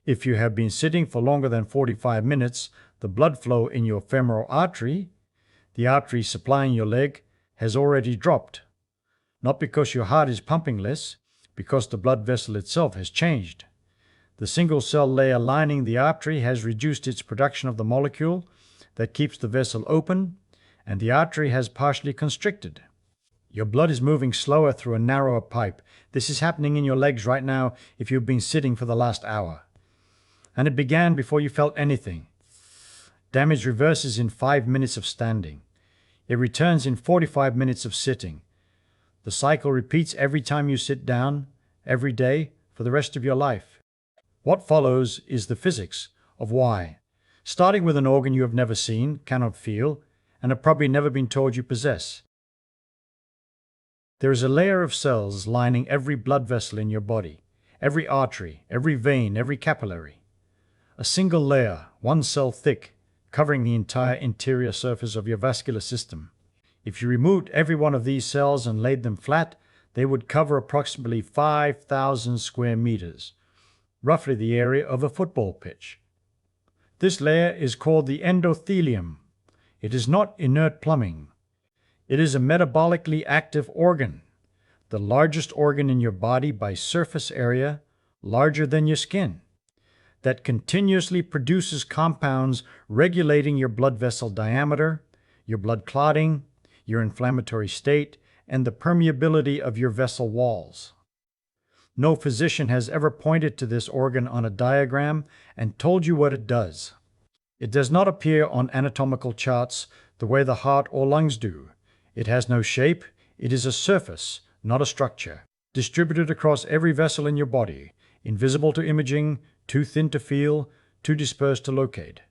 If you have been sitting for longer than 45 minutes, the blood flow in your femoral artery, the artery supplying your leg, has already dropped. Not because your heart is pumping less, because the blood vessel itself has changed. The single-cell layer lining the artery has reduced its production of the molecule that keeps the vessel open, and the artery has partially constricted. Your blood is moving slower through a narrower pipe. This is happening in your legs right now if you've been sitting for the last hour. And it began before you felt anything. Damage reverses in 5 minutes of standing. It returns in 45 minutes of sitting. The cycle repeats every time you sit down, every day, for the rest of your life. What follows is the physics of why, starting with an organ you have never seen, cannot feel, and have probably never been told you possess. There is a layer of cells lining every blood vessel in your body, every artery, every vein, every capillary. A single layer, one cell thick, covering the entire interior surface of your vascular system. If you removed every one of these cells and laid them flat, they would cover approximately 5,000 square meters, roughly the area of a football pitch. This layer is called the endothelium. It is not inert plumbing. It is a metabolically active organ, the largest organ in your body by surface area, larger than your skin, that continuously produces compounds regulating your blood vessel diameter, your blood clotting, your inflammatory state, and the permeability of your vessel walls. No physician has ever pointed to this organ on a diagram and told you what it does. It does not appear on anatomical charts the way the heart or lungs do. It has no shape. It is a surface, not a structure, distributed across every vessel in your body, invisible to imaging, too thin to feel, too dispersed to locate.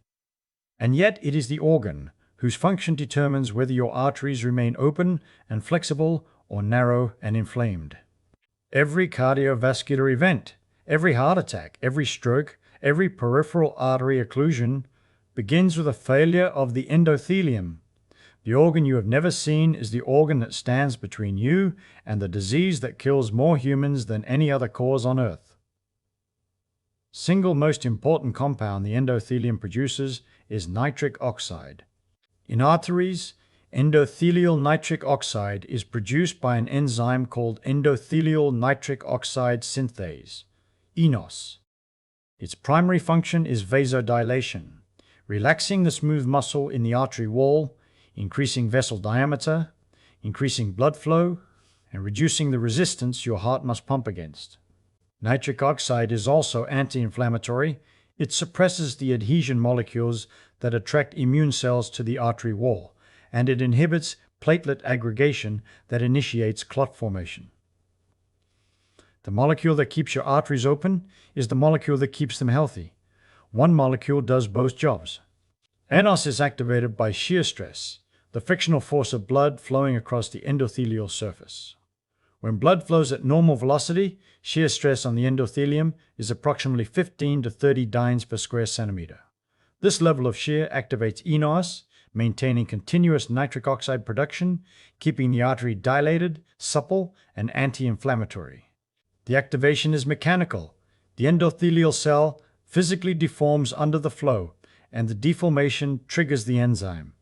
And yet it is the organ whose function determines whether your arteries remain open and flexible or narrow and inflamed. Every cardiovascular event, every heart attack, every stroke, every peripheral artery occlusion begins with a failure of the endothelium. The organ you have never seen is the organ that stands between you and the disease that kills more humans than any other cause on earth. Single most important compound the endothelium produces is nitric oxide. In arteries, endothelial nitric oxide is produced by an enzyme called endothelial nitric oxide synthase, eNOS. Its primary function is vasodilation, relaxing the smooth muscle in the artery wall, increasing vessel diameter, increasing blood flow, and reducing the resistance your heart must pump against. Nitric oxide is also anti-inflammatory. It suppresses the adhesion molecules that attract immune cells to the artery wall, and it inhibits platelet aggregation that initiates clot formation. The molecule that keeps your arteries open is the molecule that keeps them healthy. One molecule does both jobs. eNOS is activated by shear stress, the frictional force of blood flowing across the endothelial surface. When blood flows at normal velocity, shear stress on the endothelium is approximately 15 to 30 dynes per square centimeter. This level of shear activates eNOS, maintaining continuous nitric oxide production, keeping the artery dilated, supple, and anti-inflammatory. The activation is mechanical. The endothelial cell physically deforms under the flow, and the deformation triggers the enzyme.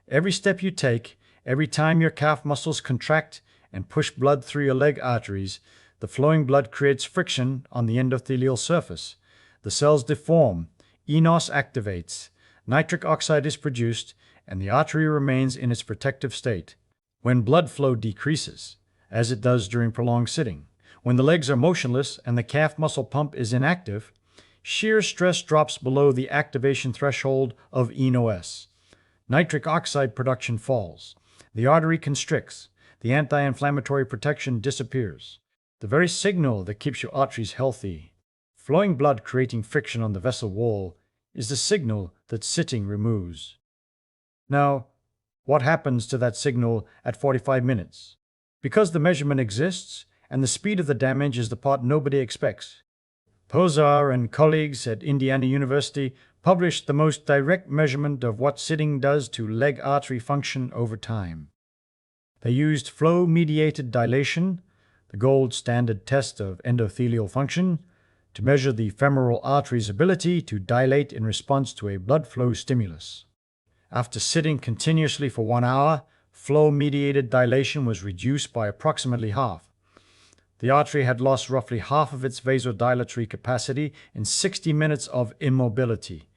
Every step you take, every time your calf muscles contract and push blood through your leg arteries, the flowing blood creates friction on the endothelial surface. The cells deform, eNOS activates, nitric oxide is produced, and the artery remains in its protective state. When blood flow decreases, as it does during prolonged sitting, when the legs are motionless and the calf muscle pump is inactive, shear stress drops below the activation threshold of eNOS. Nitric oxide production falls. The artery constricts. The anti-inflammatory protection disappears. The very signal that keeps your arteries healthy, flowing blood creating friction on the vessel wall, is the signal that sitting removes. Now, what happens to that signal at 45 minutes? Because the measurement exists, and the speed of the damage is the part nobody expects. Posar and colleagues at Indiana University published the most direct measurement of what sitting does to leg artery function over time. They used flow-mediated dilation, the gold standard test of endothelial function, to measure the femoral artery's ability to dilate in response to a blood flow stimulus. After sitting continuously for 1 hour, flow-mediated dilation was reduced by approximately half. The artery had lost roughly half of its vasodilatory capacity in 60 minutes of immobility.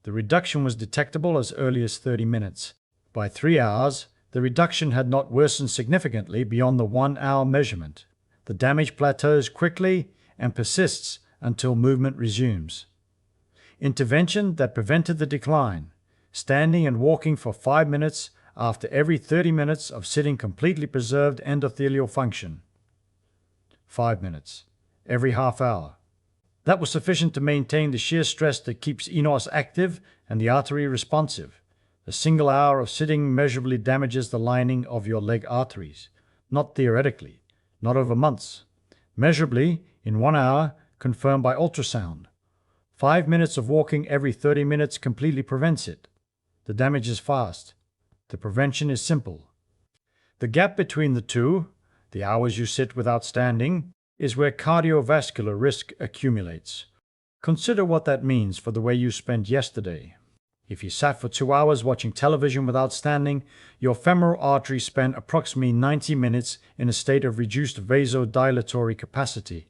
The reduction was detectable as early as 30 minutes. By 3 hours, the reduction had not worsened significantly beyond the 1-hour measurement. The damage plateaus quickly and persists until movement resumes. Intervention that prevented the decline: standing and walking for 5 minutes after every 30 minutes of sitting completely preserved endothelial function. 5 minutes, every half hour. That was sufficient to maintain the shear stress that keeps enos active and the artery responsive. A single hour of sitting measurably damages the lining of your leg arteries. Not theoretically, not over months. Measurably, in 1 hour, confirmed by ultrasound. 5 minutes of walking every 30 minutes completely prevents it. The damage is fast. The prevention is simple. The gap between the two, the hours you sit without standing, is where cardiovascular risk accumulates. Consider what that means for the way you spent yesterday. If you sat for 2 hours watching television without standing, your femoral artery spent approximately 90 minutes in a state of reduced vasodilatory capacity.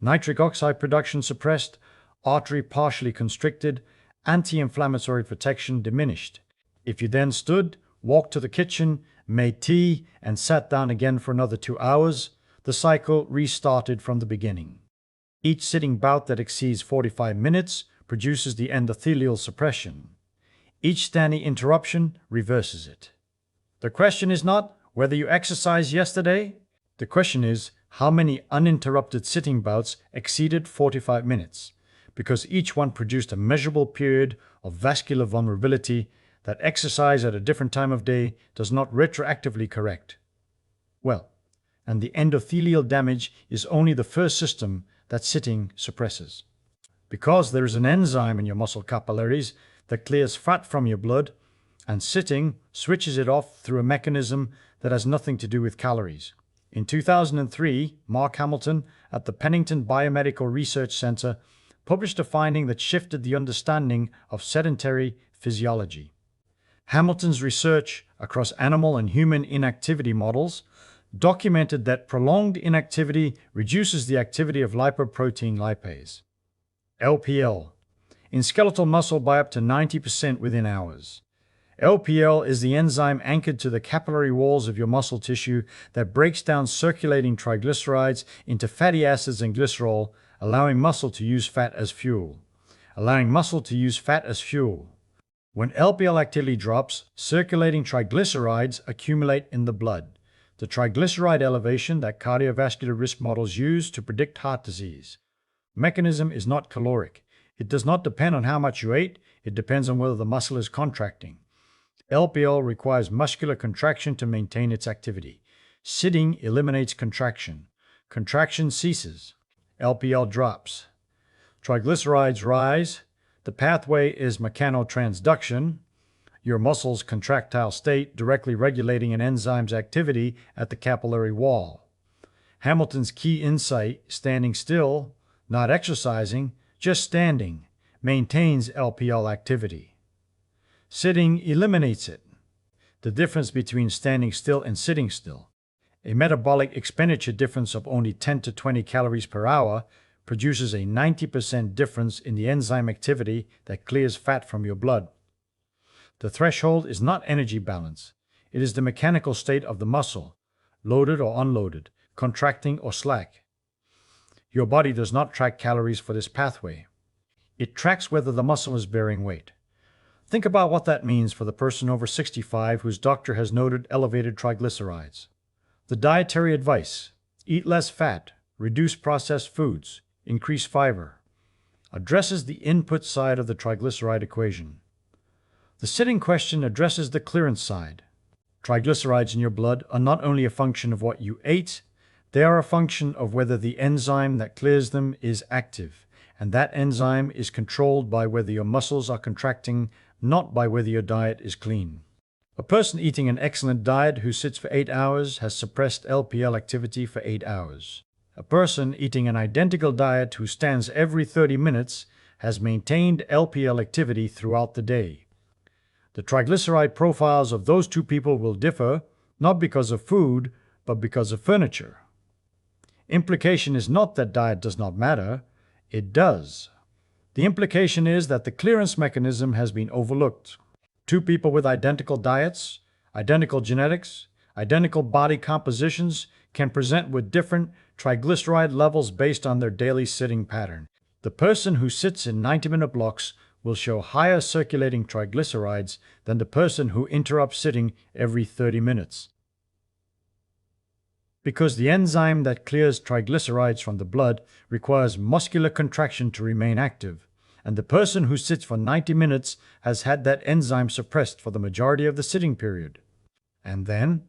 Nitric oxide production suppressed, artery partially constricted, anti-inflammatory protection diminished. If you then stood, walked to the kitchen, made tea, and sat down again for another 2 hours, the cycle restarted from the beginning. Each sitting bout that exceeds 45 minutes produces the endothelial suppression. Each standing interruption reverses it. The question is not whether you exercised yesterday. The question is how many uninterrupted sitting bouts exceeded 45 minutes, because each one produced a measurable period of vascular vulnerability that exercise at a different time of day does not retroactively correct. Well, and the endothelial damage is only the first system that sitting suppresses. Because there is an enzyme in your muscle capillaries that clears fat from your blood, and sitting switches it off through a mechanism that has nothing to do with calories. In 2003, Mark Hamilton at the Pennington Biomedical Research Center published a finding that shifted the understanding of sedentary physiology. Hamilton's research across animal and human inactivity models documented that prolonged inactivity reduces the activity of lipoprotein lipase, LPL, in skeletal muscle by up to 90% within hours. LPL is the enzyme anchored to the capillary walls of your muscle tissue that breaks down circulating triglycerides into fatty acids and glycerol, allowing muscle to use fat as fuel. When LPL activity drops, circulating triglycerides accumulate in the blood. The triglyceride elevation that cardiovascular risk models use to predict heart disease. Mechanism is not caloric. It does not depend on how much you ate. It depends on whether the muscle is contracting. LPL requires muscular contraction to maintain its activity. Sitting eliminates contraction. Contraction ceases. LPL drops. Triglycerides rise. The pathway is mechanotransduction, your muscle's contractile state directly regulating an enzyme's activity at the capillary wall. Hamilton's key insight, standing still, not exercising, just standing, maintains LPL activity. Sitting eliminates it. The difference between standing still and sitting still, a metabolic expenditure difference of only 10 to 20 calories per hour, produces a 90% difference in the enzyme activity that clears fat from your blood. The threshold is not energy balance. It is the mechanical state of the muscle, loaded or unloaded, contracting or slack. Your body does not track calories for this pathway. It tracks whether the muscle is bearing weight. Think about what that means for the person over 65 whose doctor has noted elevated triglycerides. The dietary advice: eat less fat, reduce processed foods, increase fiber, addresses the input side of the triglyceride equation. The sitting question addresses the clearance side. Triglycerides in your blood are not only a function of what you ate, they are a function of whether the enzyme that clears them is active, and that enzyme is controlled by whether your muscles are contracting, not by whether your diet is clean. A person eating an excellent diet who sits for 8 hours has suppressed LPL activity for 8 hours. A person eating an identical diet who stands every 30 minutes has maintained LPL activity throughout the day. The triglyceride profiles of those two people will differ, not because of food, but because of furniture. Implication is not that diet does not matter, it does. The implication is that the clearance mechanism has been overlooked. Two people with identical diets, identical genetics, identical body compositions can present with different triglyceride levels based on their daily sitting pattern. The person who sits in 90-minute blocks will show higher circulating triglycerides than the person who interrupts sitting every 30 minutes. Because the enzyme that clears triglycerides from the blood requires muscular contraction to remain active, and the person who sits for 90 minutes has had that enzyme suppressed for the majority of the sitting period. And then,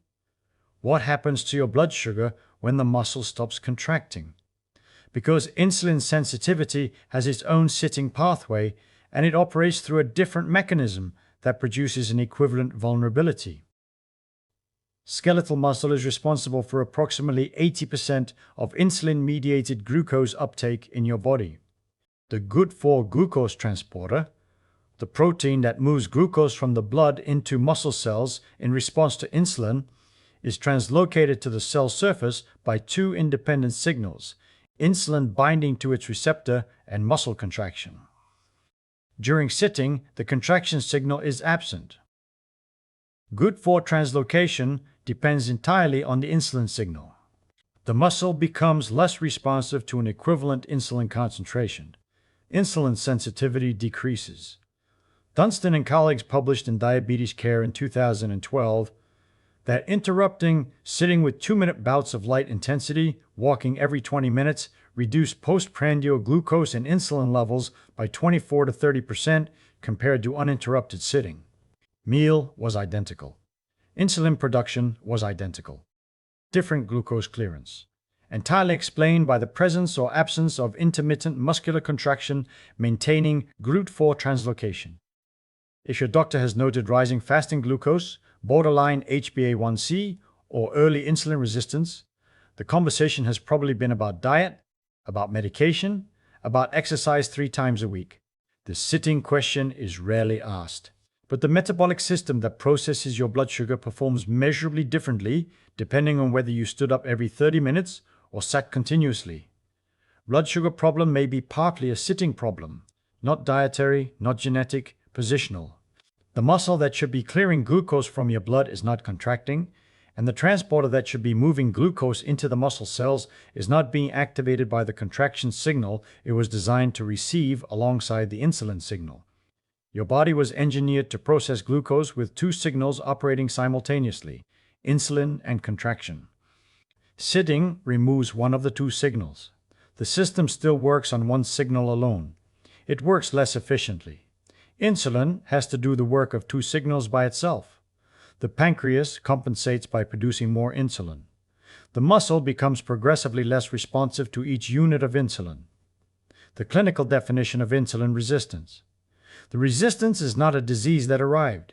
what happens to your blood sugar when the muscle stops contracting? Because insulin sensitivity has its own sitting pathway, and it operates through a different mechanism that produces an equivalent vulnerability. Skeletal muscle is responsible for approximately 80% of insulin-mediated glucose uptake in your body. The good-for-glucose transporter, the protein that moves glucose from the blood into muscle cells in response to insulin, is translocated to the cell surface by two independent signals, insulin binding to its receptor and muscle contraction. During sitting, the contraction signal is absent. Good-for translocation depends entirely on the insulin signal. The muscle becomes less responsive to an equivalent insulin concentration. Insulin sensitivity decreases. Dunstan and colleagues published in Diabetes Care in 2012 that interrupting sitting with 2-minute bouts of light intensity, walking every 20 minutes, reduced postprandial glucose and insulin levels by 24 to 30% compared to uninterrupted sitting. Meal was identical. Insulin production was identical. Different glucose clearance. Entirely explained by the presence or absence of intermittent muscular contraction maintaining GLUT4 translocation. If your doctor has noted rising fasting glucose, borderline HbA1c, or early insulin resistance, the conversation has probably been about diet, about medication, about exercise 3 times a week. The sitting question is rarely asked. But the metabolic system that processes your blood sugar performs measurably differently depending on whether you stood up every 30 minutes or sat continuously. Blood sugar problem may be partly a sitting problem, not dietary, not genetic, positional. The muscle that should be clearing glucose from your blood is not contracting, and the transporter that should be moving glucose into the muscle cells is not being activated by the contraction signal it was designed to receive alongside the insulin signal. Your body was engineered to process glucose with 2 signals operating simultaneously, insulin and contraction. Sitting removes one of the 2 signals. The system still works on one signal alone. It works less efficiently. Insulin has to do the work of 2 signals by itself. The pancreas compensates by producing more insulin. The muscle becomes progressively less responsive to each unit of insulin. The clinical definition of insulin resistance. The resistance is not a disease that arrived.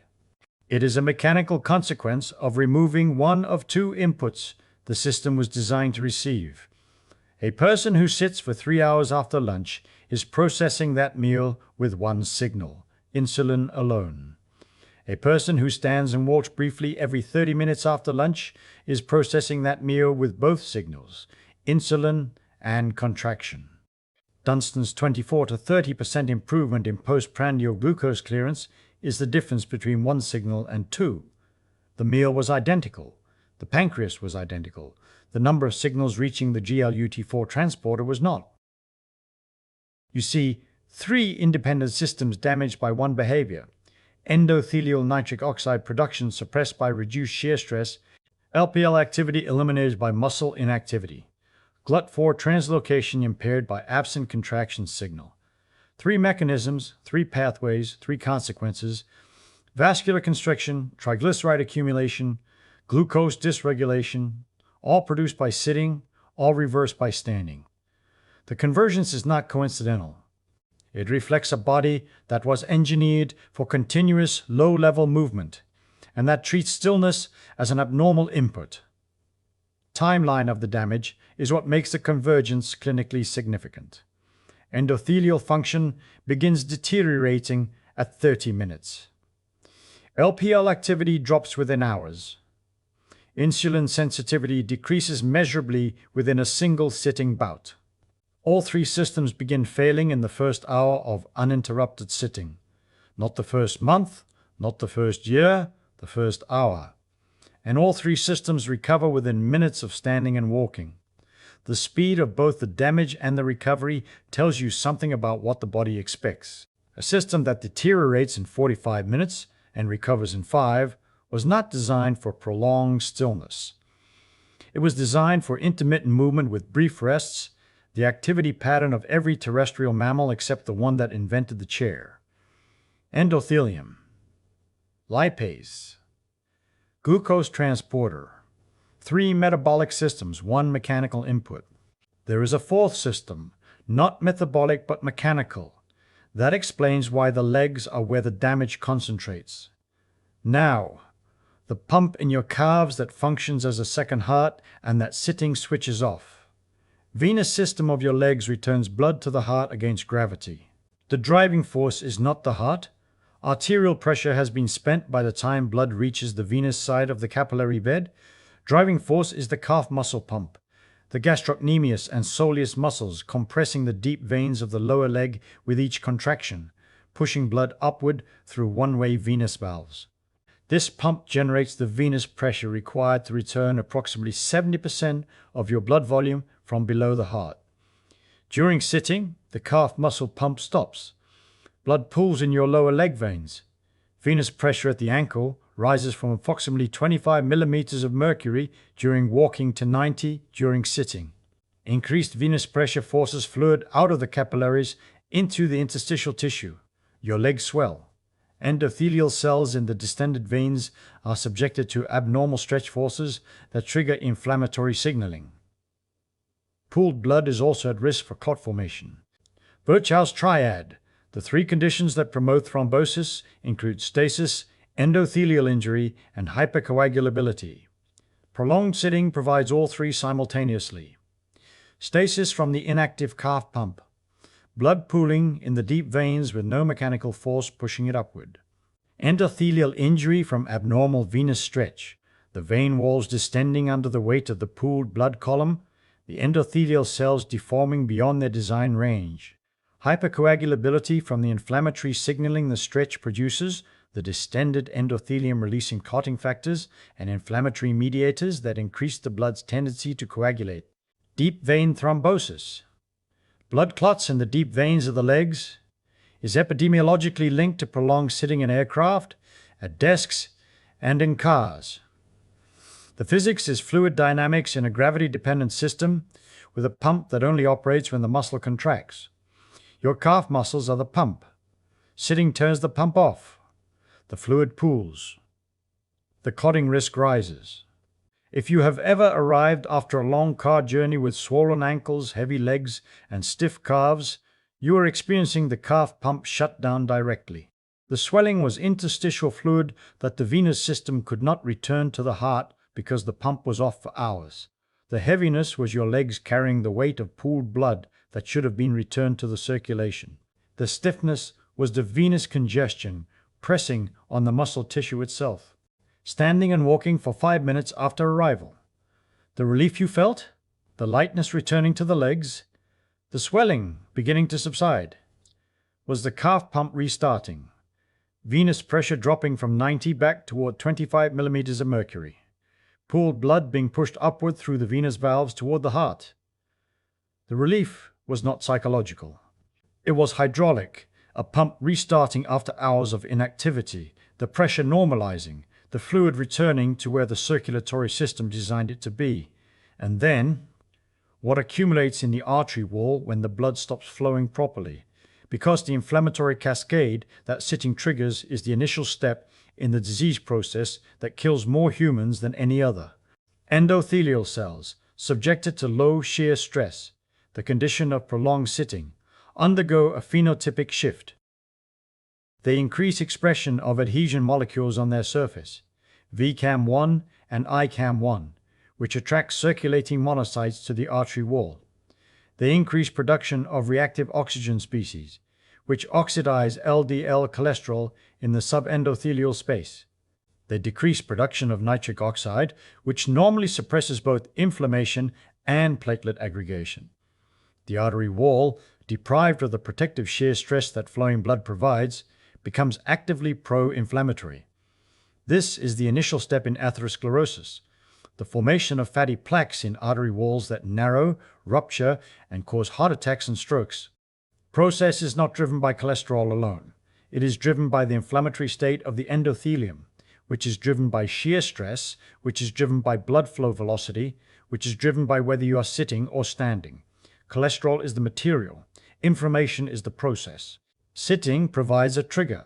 It is a mechanical consequence of removing one of 2 inputs the system was designed to receive. A person who sits for 3 hours after lunch is processing that meal with one signal, insulin alone. A person who stands and walks briefly every 30 minutes after lunch is processing that meal with both signals, insulin and contraction. Dunstan's 24 to 30% improvement in postprandial glucose clearance is the difference between one signal and 2. The meal was identical. The pancreas was identical. The number of signals reaching the GLUT4 transporter was not. You see 3 independent systems damaged by one behavior: endothelial nitric oxide production suppressed by reduced shear stress, LPL activity eliminated by muscle inactivity, GLUT4 translocation impaired by absent contraction signal. 3 mechanisms, 3 pathways, 3 consequences: vascular constriction, triglyceride accumulation, glucose dysregulation, all produced by sitting, all reversed by standing. The convergence is not coincidental. It reflects a body that was engineered for continuous low-level movement and that treats stillness as an abnormal input. timeline of the damage is what makes the convergence clinically significant. Endothelial function begins deteriorating at 30 minutes. LPL activity drops within hours. Insulin sensitivity decreases measurably within a single sitting bout. All three systems begin failing in the first hour of uninterrupted sitting. Not the first month, not the first year, the first hour. And all three systems recover within minutes of standing and walking. The speed of both the damage and the recovery tells you something about what the body expects. A system that deteriorates in 45 minutes and recovers in 5 was not designed for prolonged stillness. It was designed for intermittent movement with brief rests, the activity pattern of every terrestrial mammal except the one that invented the chair. Endothelium. Lipase. Glucose transporter. 3 metabolic systems, 1 mechanical input. There is a fourth system, not metabolic but mechanical. That explains why the legs are where the damage concentrates. Now, the pump in your calves that functions as a second heart and that sitting switches off. Venous system of your legs returns blood to the heart against gravity. The driving force is not the heart. Arterial pressure has been spent by the time blood reaches the venous side of the capillary bed. Driving force is the calf muscle pump, the gastrocnemius and soleus muscles compressing the deep veins of the lower leg with each contraction, pushing blood upward through one-way venous valves. This pump generates the venous pressure required to return approximately 70% of your blood volume from below the heart. During sitting, the calf muscle pump stops. Blood pools in your lower leg veins. Venous pressure at the ankle rises from approximately 25 millimeters of mercury during walking to 90 during sitting. Increased venous pressure forces fluid out of the capillaries into the interstitial tissue. Your legs swell. Endothelial cells in the distended veins are subjected to abnormal stretch forces that trigger inflammatory signaling. Pooled blood is also at risk for clot formation. Virchow's triad. The 3 conditions that promote thrombosis include stasis, endothelial injury, and hypercoagulability. Prolonged sitting provides all 3 simultaneously. Stasis from the inactive calf pump. Blood pooling in the deep veins with no mechanical force pushing it upward. Endothelial injury from abnormal venous stretch. The vein walls distending under the weight of the pooled blood column, the endothelial cells deforming beyond their design range. Hypercoagulability from the inflammatory signaling the stretch produces, the distended endothelium releasing clotting factors and inflammatory mediators that increase the blood's tendency to coagulate. Deep vein thrombosis. Blood clots in the deep veins of the legs is epidemiologically linked to prolonged sitting in aircraft, at desks, and in cars. The physics is fluid dynamics in a gravity-dependent system with a pump that only operates when the muscle contracts. Your calf muscles are the pump. Sitting turns the pump off. The fluid pools. The clotting risk rises. If you have ever arrived after a long car journey with swollen ankles, heavy legs, and stiff calves, you are experiencing the calf pump shutdown directly. The swelling was interstitial fluid that the venous system could not return to the heart because the pump was off for hours. The heaviness was your legs carrying the weight of pooled blood that should have been returned to the circulation. The stiffness was the venous congestion pressing on the muscle tissue itself. Standing and walking for 5 minutes after arrival. The relief you felt, the lightness returning to the legs, the swelling beginning to subside. Was the calf pump restarting? Venous pressure dropping from 90 back toward 25 millimeters of mercury. Pooled blood being pushed upward through the venous valves toward the heart. The relief was not psychological. It was hydraulic, a pump restarting after hours of inactivity, the pressure normalizing, the fluid returning to where the circulatory system designed it to be. And then, what accumulates in the artery wall when the blood stops flowing properly? Because the inflammatory cascade that sitting triggers is the initial step in the disease process that kills more humans than any other. Endothelial cells, subjected to low shear stress, the condition of prolonged sitting, undergo a phenotypic shift. They increase expression of adhesion molecules on their surface, VCAM1 and ICAM1, which attracts circulating monocytes to the artery wall. They increase production of reactive oxygen species, which oxidize LDL cholesterol in the subendothelial space. They decrease production of nitric oxide, which normally suppresses both inflammation and platelet aggregation. The artery wall, deprived of the protective shear stress that flowing blood provides, becomes actively pro-inflammatory. This is the initial step in atherosclerosis, the formation of fatty plaques in artery walls that narrow, rupture, and cause heart attacks and strokes. The process is not driven by cholesterol alone. It is driven by the inflammatory state of the endothelium, which is driven by shear stress, which is driven by blood flow velocity, which is driven by whether you are sitting or standing. Cholesterol is the material. Inflammation is the process. Sitting provides a trigger.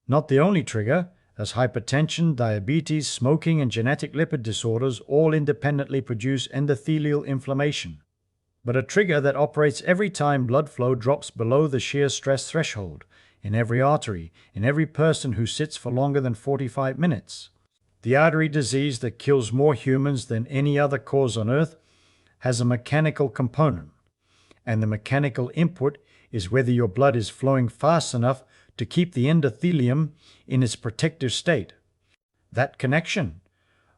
Not the only trigger, as hypertension, diabetes, smoking, and genetic lipid disorders all independently produce endothelial inflammation, but a trigger that operates every time blood flow drops below the shear stress threshold, in every artery, in every person who sits for longer than 45 minutes. The artery disease that kills more humans than any other cause on earth has a mechanical component, and the mechanical input is whether your blood is flowing fast enough to keep the endothelium in its protective state. That connection,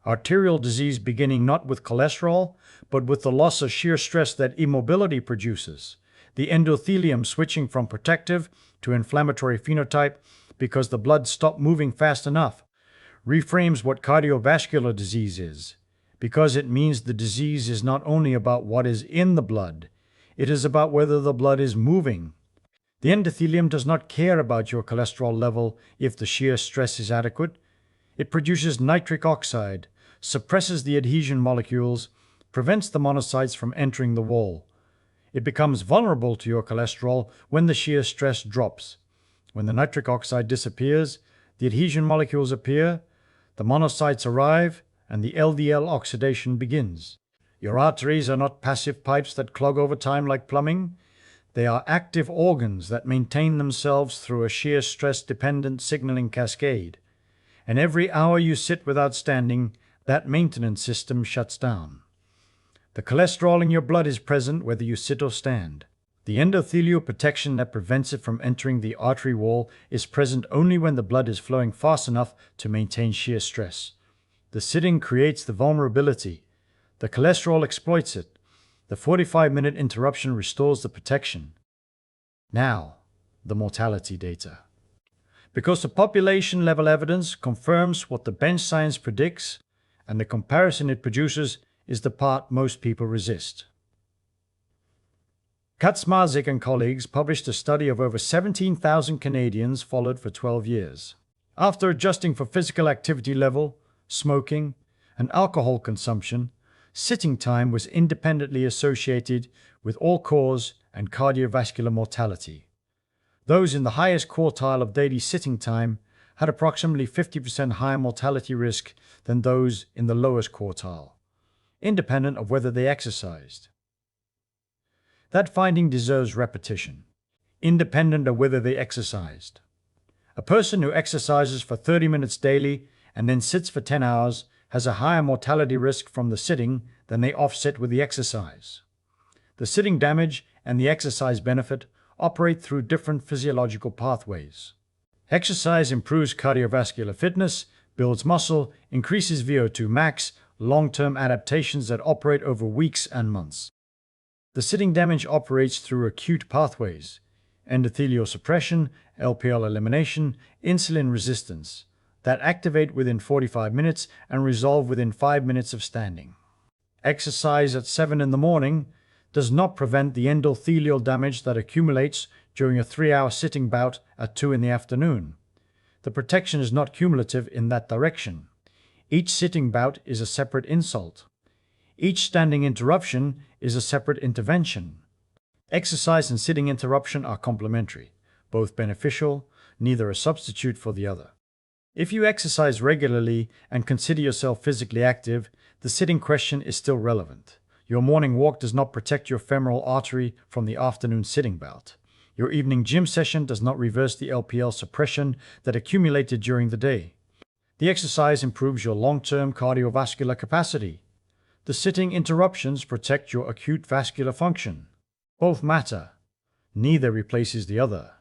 arterial disease beginning not with cholesterol, but with the loss of shear stress that immobility produces, the endothelium switching from protective to inflammatory phenotype because the blood stopped moving fast enough, reframes what cardiovascular disease is, because it means the disease is not only about what is in the blood, it is about whether the blood is moving. The endothelium does not care about your cholesterol level if the shear stress is adequate. It produces nitric oxide, suppresses the adhesion molecules, prevents the monocytes from entering the wall. It becomes vulnerable to your cholesterol when the shear stress drops. When the nitric oxide disappears, the adhesion molecules appear, the monocytes arrive, and the LDL oxidation begins. Your arteries are not passive pipes that clog over time like plumbing. They are active organs that maintain themselves through a shear stress-dependent signaling cascade. And every hour you sit without standing, that maintenance system shuts down. The cholesterol in your blood is present whether you sit or stand. The endothelial protection that prevents it from entering the artery wall is present only when the blood is flowing fast enough to maintain shear stress. The sitting creates the vulnerability. The cholesterol exploits it. The 45-minute interruption restores the protection. Now, the mortality data. Because the population-level evidence confirms what the bench science predicts, and the comparison it produces is the part most people resist. Kaczmarzyk and colleagues published a study of over 17,000 Canadians followed for 12 years. After adjusting for physical activity level, smoking, and alcohol consumption, sitting time was independently associated with all-cause and cardiovascular mortality. Those in the highest quartile of daily sitting time had approximately 50% higher mortality risk than those in the lowest quartile, independent of whether they exercised. That finding deserves repetition, independent of whether they exercised. A person who exercises for 30 minutes daily and then sits for 10 hours has a higher mortality risk from the sitting than they offset with the exercise. The sitting damage and the exercise benefit operate through different physiological pathways. Exercise improves cardiovascular fitness, builds muscle, increases VO2 max, long-term adaptations that operate over weeks and months. The sitting damage operates through acute pathways: endothelial suppression, LPL elimination, insulin resistance, that activate within 45 minutes and resolve within 5 minutes of standing. Exercise at 7 in the morning does not prevent the endothelial damage that accumulates during a 3-hour sitting bout at 2 in the afternoon. The protection is not cumulative in that direction. Each sitting bout is a separate insult. Each standing interruption is a separate intervention. Exercise and sitting interruption are complementary, both beneficial, neither a substitute for the other. If you exercise regularly and consider yourself physically active, the sitting question is still relevant. Your morning walk does not protect your femoral artery from the afternoon sitting bout. Your evening gym session does not reverse the LPL suppression that accumulated during the day. The exercise improves your long-term cardiovascular capacity. The sitting interruptions protect your acute vascular function. Both matter. Neither replaces the other.